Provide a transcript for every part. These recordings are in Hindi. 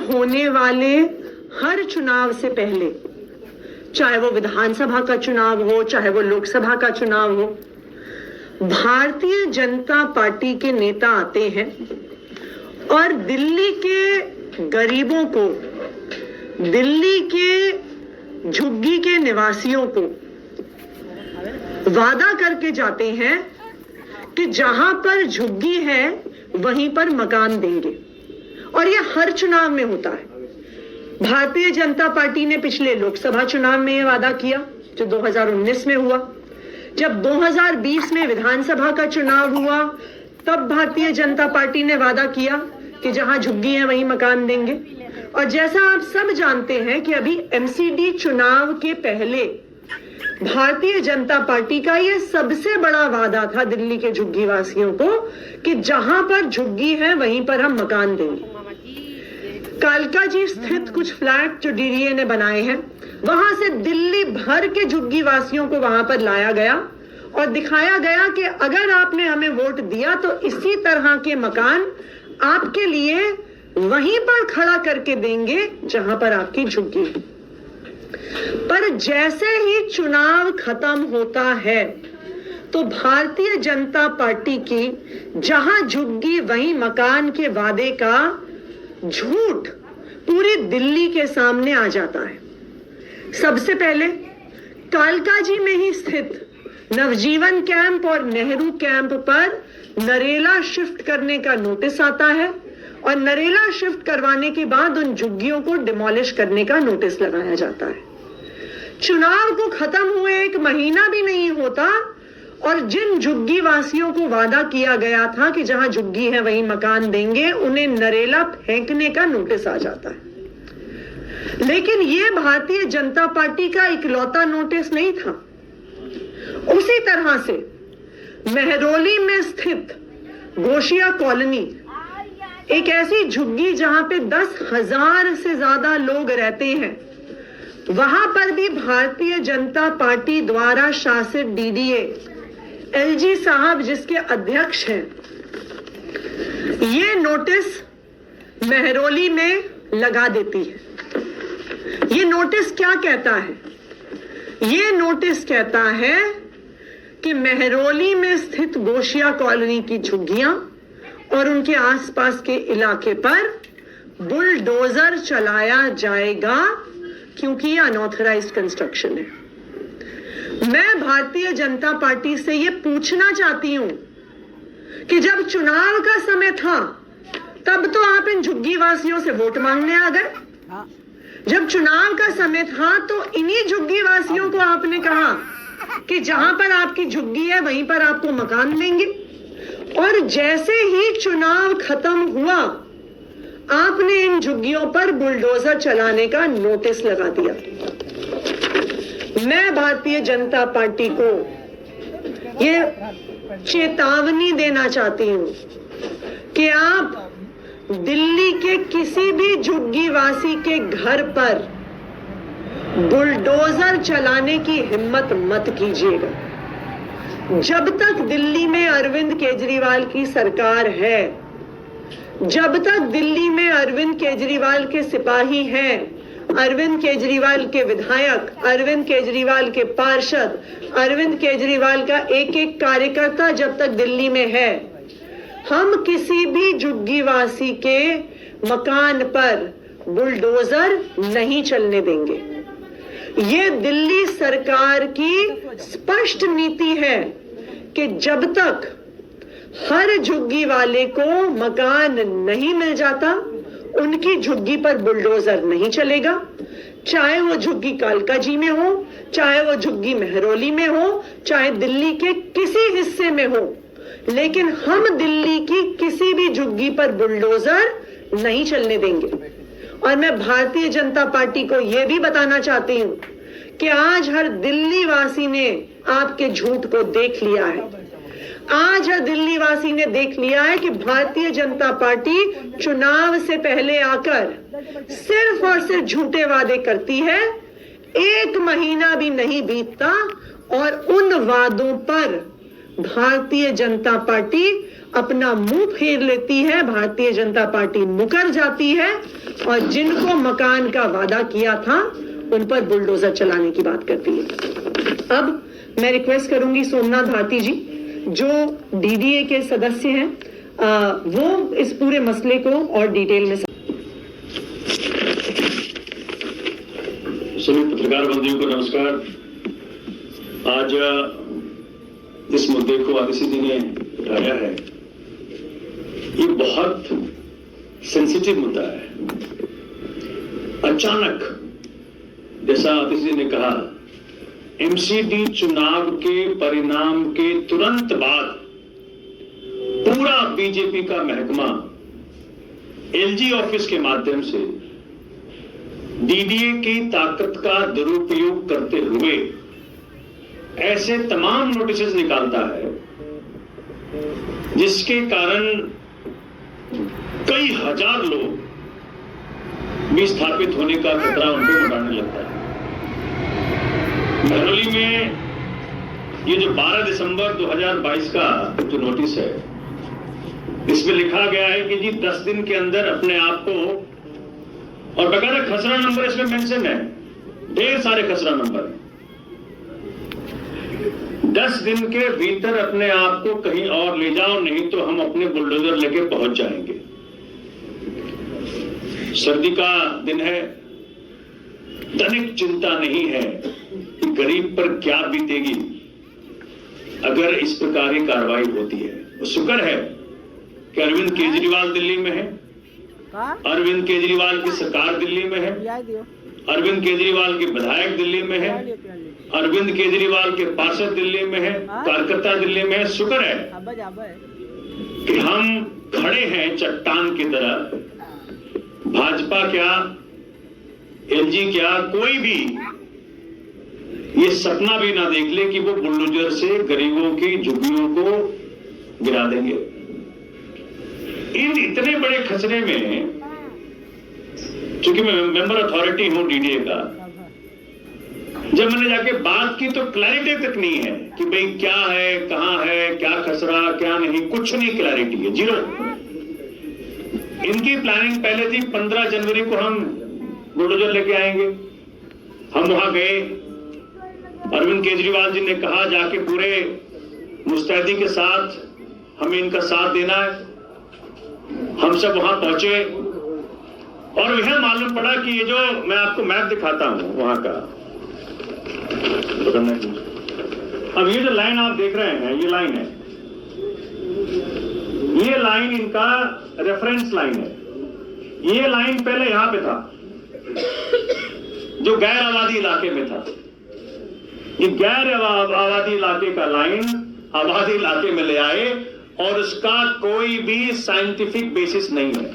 होने वाले हर चुनाव से पहले, चाहे वो विधानसभा का चुनाव हो, चाहे वो लोकसभा का चुनाव हो, भारतीय जनता पार्टी के नेता आते हैं और दिल्ली के गरीबों को, दिल्ली के झुग्गी के निवासियों को वादा करके जाते हैं कि जहां पर झुग्गी है वहीं पर मकान देंगे। और यह हर चुनाव में होता है। भारतीय जनता पार्टी ने पिछले लोकसभा चुनाव में यह वादा किया जो 2019 में हुआ। जब 2020 में विधानसभा का चुनाव हुआ तब भारतीय जनता पार्टी ने वादा किया कि जहां झुग्गी है वहीं मकान देंगे। और जैसा आप सब जानते हैं कि अभी एमसीडी चुनाव के पहले भारतीय जनता पार्टी का यह सबसे बड़ा वादा था दिल्ली के झुग्गी वासियों को कि जहां पर झुग्गी है वहीं पर हम मकान देंगे। कालका जी स्थित कुछ फ्लैट जो डीडीए ने बनाए हैं, वहां से दिल्ली भर के झुग्गी वासियों को वहां पर लाया गया और दिखाया गया कि अगर आपने हमें वोट दिया तो इसी तरह के मकान आपके लिए वहीं पर खड़ा करके देंगे जहां पर आपकी झुग्गी है। पर जैसे ही चुनाव खत्म होता है तो भारतीय जनता पार्टी की जहां झुग्गी वहीं मकान के वादे का झूठ पूरी दिल्ली के सामने आ जाता है। सबसे पहले कालका जी में ही स्थित नवजीवन कैंप और नेहरू कैंप पर नरेला शिफ्ट करने का नोटिस आता है और नरेला शिफ्ट करवाने के बाद उन झुग्गियों को डिमोलिश करने का नोटिस लगाया जाता है। चुनाव को खत्म हुए 1 महीना भी नहीं होता और जिन झुग्गी वासियों को वादा किया गया था कि जहां झुग्गी है वहीं मकान देंगे, उन्हें नरेला फेंकने का नोटिस आ जाता है। लेकिन यह भारतीय जनता पार्टी का इकलौता नोटिस नहीं था। उसी तरह से मेहरौली में स्थित गोशिया कॉलोनी, एक ऐसी झुग्गी जहां पे 10,000 से ज्यादा लोग रहते हैं, वहां पर भी भारतीय जनता पार्टी द्वारा शासित डीडीए एलजी साहब जिसके अध्यक्ष हैं, ये नोटिस मेहरौली में लगा देती है। ये नोटिस क्या कहता है? ये नोटिस कहता है कि मेहरौली में स्थित गोशिया कॉलोनी की झुग्गियां और उनके आसपास के इलाके पर बुलडोजर चलाया जाएगा क्योंकि ये अनऑथराइज्ड कंस्ट्रक्शन है। मैं भारतीय जनता पार्टी से ये पूछना चाहती हूं कि जब चुनाव का समय था तब तो आप इन झुग्गी वासियों से वोट मांगने आ गए। जब चुनाव का समय था तो इन्हीं झुग्गी वासियों को आपने कहा कि जहां पर आपकी झुग्गी है वहीं पर आपको मकान देंगे। और जैसे ही चुनाव खत्म हुआ आपने इन झुग्गियों पर बुलडोजर चलाने का नोटिस लगा दिया। मैं भारतीय जनता पार्टी को यह चेतावनी देना चाहती हूं कि आप दिल्ली के किसी भी झुग्गी वासी के घर पर बुलडोजर चलाने की हिम्मत मत कीजिएगा। जब तक दिल्ली में अरविंद केजरीवाल की सरकार है, जब तक दिल्ली में अरविंद केजरीवाल के सिपाही हैं, अरविंद केजरीवाल के विधायक, अरविंद केजरीवाल के पार्षद, अरविंद केजरीवाल का एक एक कार्यकर्ता जब तक दिल्ली में है, हम किसी भी झुग्गीवासी के मकान पर बुलडोजर नहीं चलने देंगे। ये दिल्ली सरकार की स्पष्ट नीति है कि जब तक हर झुग्गी वाले को मकान नहीं मिल जाता उनकी झुग्गी पर बुलडोजर नहीं चलेगा। चाहे वो झुग्गी कालका जी में हो, चाहे वो झुग्गी मेहरौली में हो, चाहे दिल्ली के किसी हिस्से में हो, लेकिन हम दिल्ली की किसी भी झुग्गी पर बुलडोजर नहीं चलने देंगे। और मैं भारतीय जनता पार्टी को यह भी बताना चाहती हूं कि आज हर दिल्ली वासी ने आपके झूठ को देख लिया है। आज हर दिल्ली वासी ने देख लिया है कि भारतीय जनता पार्टी चुनाव से पहले आकर सिर्फ और सिर्फ झूठे वादे करती है। 1 महीना भी नहीं बीतता और उन वादों पर भारतीय जनता पार्टी अपना मुंह फेर लेती है, भारतीय जनता पार्टी मुकर जाती है और जिनको मकान का वादा किया था उन पर बुलडोजर चलाने की बात करती है। अब मैं रिक्वेस्ट करूंगी सोमनाथ भारती जी जो डीडीए के सदस्य हैं वो इस पूरे मसले को और डिटेल में सभी पत्रकार बंधुओं को नमस्कार। आज इस मुद्दे को आदित्य ने उठाया है, ये बहुत सेंसिटिव मुद्दा है। अचानक जैसा आदित्य ने कहा, एमसीडी चुनाव के परिणाम के तुरंत बाद पूरा बीजेपी का महकमा एलजी ऑफिस के माध्यम से डीडीए की ताकत का दुरुपयोग करते हुए ऐसे तमाम नोटिसेस निकालता है जिसके कारण कई हजार लोग विस्थापित होने का खतरा उनको मंडाने लगता है। महरौली में ये जो 12 दिसंबर 2022 का जो नोटिस है, इसमें लिखा गया है कि जी 10 दिन के अंदर अपने आप को, और बकायदा खसरा नंबर इसमें मेंशन है, ढेर सारे खसरा नंबर, 10 दिन के भीतर अपने आप को कहीं और ले जाओ, नहीं तो हम अपने बुलडोजर लेके पहुंच जाएंगे। सर्दी का दिन है, तनिक चिंता नहीं है कि गरीब पर क्या बीतेगी अगर इस प्रकार की कार्रवाई होती है। तो शुक्र है कि अरविंद केजरीवाल दिल्ली में है, अरविंद केजरीवाल की सरकार दिल्ली में है, अरविंद केजरीवाल के विधायक दिल्ली में है, अरविंद केजरीवाल के पार्षद दिल्ली में है, कार्यकर्ता दिल्ली में है। शुक्र है कि हम खड़े हैं चट्टान की तरह। भाजपा क्या, एलजी क्या, कोई भी ये सपना भी ना देख ले कि वो बुलडोजर से गरीबों की झुग्गियों को गिरा देंगे। इन इतने बड़े खसरे में, चूंकि मैं मेंबर अथॉरिटी हूं डीडीए का, जब मैंने जाके बात की तो क्लैरिटी तक नहीं है कि भाई क्या है, कहां है, क्या खसरा, क्या नहीं, कुछ नहीं क्लैरिटी है, जीरो। इनकी प्लानिंग पहले थी 15 जनवरी को हम बुलडोजर लेके आएंगे। हम वहां गए, अरविंद केजरीवाल जी ने कहा जाके पूरे मुस्तैदी के साथ हमें इनका साथ देना है। हम सब वहां पहुंचे और यह मालूम पड़ा कि ये जो मैं आपको मैप दिखाता हूं वहां का, अब ये जो लाइन आप देख रहे हैं, ये लाइन है, ये लाइन इनका रेफरेंस लाइन है। ये लाइन पहले यहां पे था जो गैर आबादी इलाके में था। ये गैर आबादी इलाके का लाइन आबादी इलाके में ले आए और उसका कोई भी साइंटिफिक बेसिस नहीं है।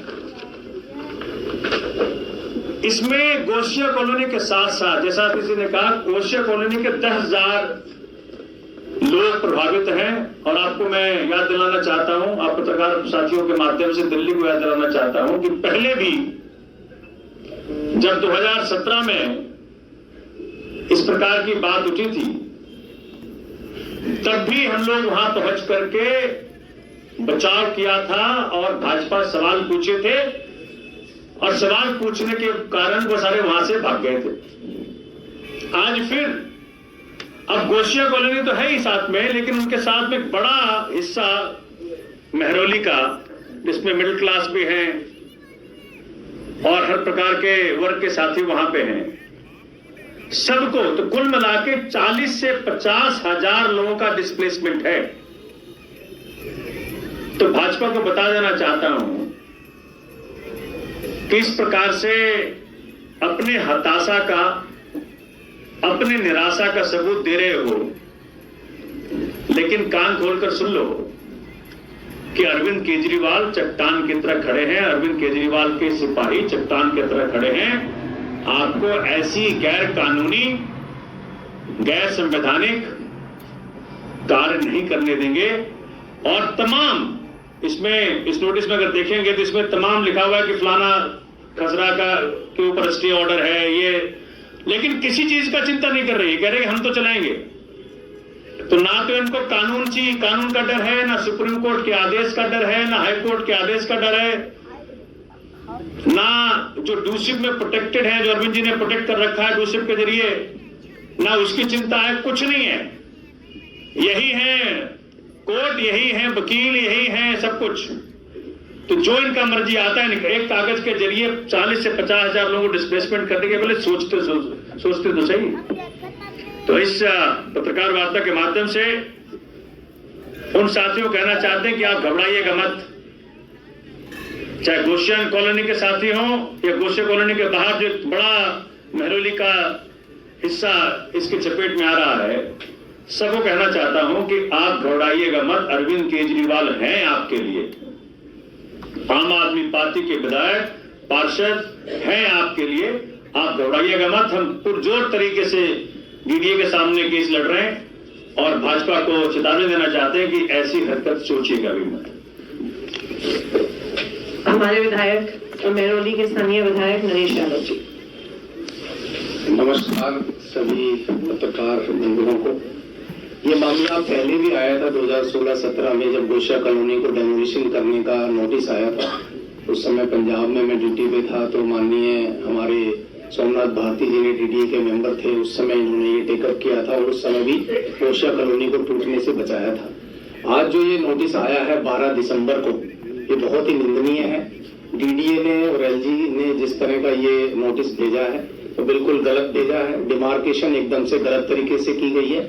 इसमें गोशिया कॉलोनी के साथ साथ, जैसा किसी ने कहा, गोशिया कॉलोनी के 10,000 लोग प्रभावित हैं। और आपको मैं याद दिलाना चाहता हूं, आप पत्रकार साथियों के माध्यम से दिल्ली को याद दिलाना चाहता हूं कि पहले भी जब 2017 में इस प्रकार की बात उठी थी, तब भी हम लोग वहां पहुंच करके बचाव किया था और भाजपा सवाल पूछे थे, और सवाल पूछने के कारण वो सारे वहां से भाग गए थे। आज फिर, अब गोशिया कॉलोनी तो है ही साथ में, लेकिन उनके साथ में बड़ा हिस्सा महरौली का, जिसमें मिडिल क्लास भी हैं और हर प्रकार के वर्ग के साथी वहां पे हैं, सबको तो कुल मिला के 40 से 50 हजार लोगों का डिस्प्लेसमेंट है। तो भाजपा को बता देना चाहता हूं कि इस प्रकार से अपने हताशा का, अपने निराशा का सबूत दे रहे हो, लेकिन कान खोलकर सुन लो कि अरविंद केजरीवाल चट्टान की तरह खड़े हैं, अरविंद केजरीवाल के सिपाही चट्टान की तरह खड़े हैं। आपको ऐसी गैर कानूनी, गैर संवैधानिक कार्य नहीं करने देंगे। और तमाम इसमें, इस नोटिस में अगर देखेंगे तो इसमें तमाम लिखा हुआ है कि फलाना खसरा का के ऊपर स्टे ऑर्डर है ये, लेकिन किसी चीज का चिंता नहीं कर रही है। कह रहे हम तो चलाएंगे। तो ना तो इनको कानून का डर है, ना सुप्रीम कोर्ट के आदेश का डर है, ना हाई कोर्ट के आदेश का डर है। ना जो डूसिप में प्रोटेक्टेड है, जो अरविंद जी ने प्रोटेक्ट कर रखा है डूसिप के जरिए, ना उसकी चिंता है, कुछ नहीं है। यही है कोर्ट, यही है वकील, यही है सब कुछ। तो जो इनका मर्जी आता है, एक कागज के जरिए 40 से 50 हजार लोगों को डिस्प्लेसमेंट करने के पहले सोचते तो सही। तो इस पत्रकार वार्ता के माध्यम से उन साथियों को कहना चाहते हैं कि आप घबराइएगा मत, चाहे गोशियान कॉलोनी के साथी हों या गोशिया कॉलोनी के बाहर जो बड़ा महरौली का हिस्सा इसके चपेट में आ रहा है, सबको कहना चाहता हूं कि आप घबराइएगा मत। अरविंद केजरीवाल हैं आपके लिए, आम आदमी पार्टी के विधायक पार्षद हैं आपके लिए, आप घबराइएगा मत। हम पुरजोर तरीके से डीडीए के सामने केस लड़ रहे हैं और भाजपा को चेतावनी देना चाहते हैं कि ऐसी हरकत सोचिएगा भी मत। हमारे विधायक मेहरौली के स्थानीय विधायक नरेश यादव जी। नमस्कार सभी पत्रकार बंधुओं को। ये मामला पहले भी आया था 2016-17 में, जब गोशिया कॉलोनी को डेमोलिशन करने का नोटिस आया था। उस समय पंजाब में मैं ड्यूटी पे था, तो माननीय हमारे सोमनाथ भारती जी ने डीडीए के मेंबर थे, उस समय इन्होंने ये टेकअप किया था और उस समय भी गोशिया कॉलोनी को टूटने से बचाया था। आज जो ये नोटिस आया है 12 दिसंबर को, ये बहुत ही निंदनीय है। डीडीए ने और एलजी ने जिस तरह का ये नोटिस भेजा है तो बिल्कुल गलत भेजा है। डिमार्केशन एकदम से गलत तरीके से की गई है।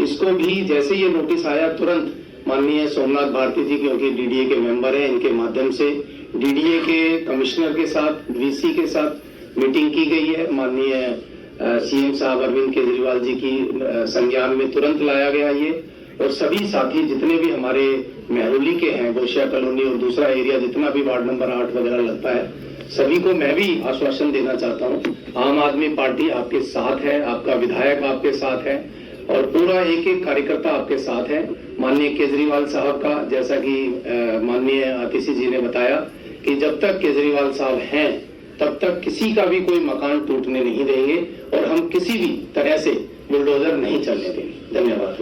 इसको भी जैसे ये नोटिस आया तुरंत माननीय सोमनाथ भारती जी, क्योंकि डीडीए के मेंबर हैं, इनके माध्यम से डीडीए के कमिश्नर के साथ, वीसी के साथ मीटिंग की गई है। माननीय सीएम साहब अरविंद केजरीवाल जी की संज्ञान में तुरंत लाया गया ये, और सभी साथी जितने भी हमारे महरौली के हैं, गोशिया कॉलोनी और दूसरा एरिया जितना भी वार्ड नंबर 8 वगैरह लगता है, सभी को मैं भी आश्वासन देना चाहता हूँ, आम आदमी पार्टी आपके साथ है, आपका विधायक आपके साथ है और पूरा एक एक कार्यकर्ता आपके साथ है। माननीय केजरीवाल साहब का, जैसा कि माननीय आतिशी जी ने बताया कि जब तक केजरीवाल साहब हैं तब तक किसी का भी कोई मकान टूटने नहीं देंगे और हम किसी भी तरह से बुलडोजर नहीं चलने देंगे। धन्यवाद।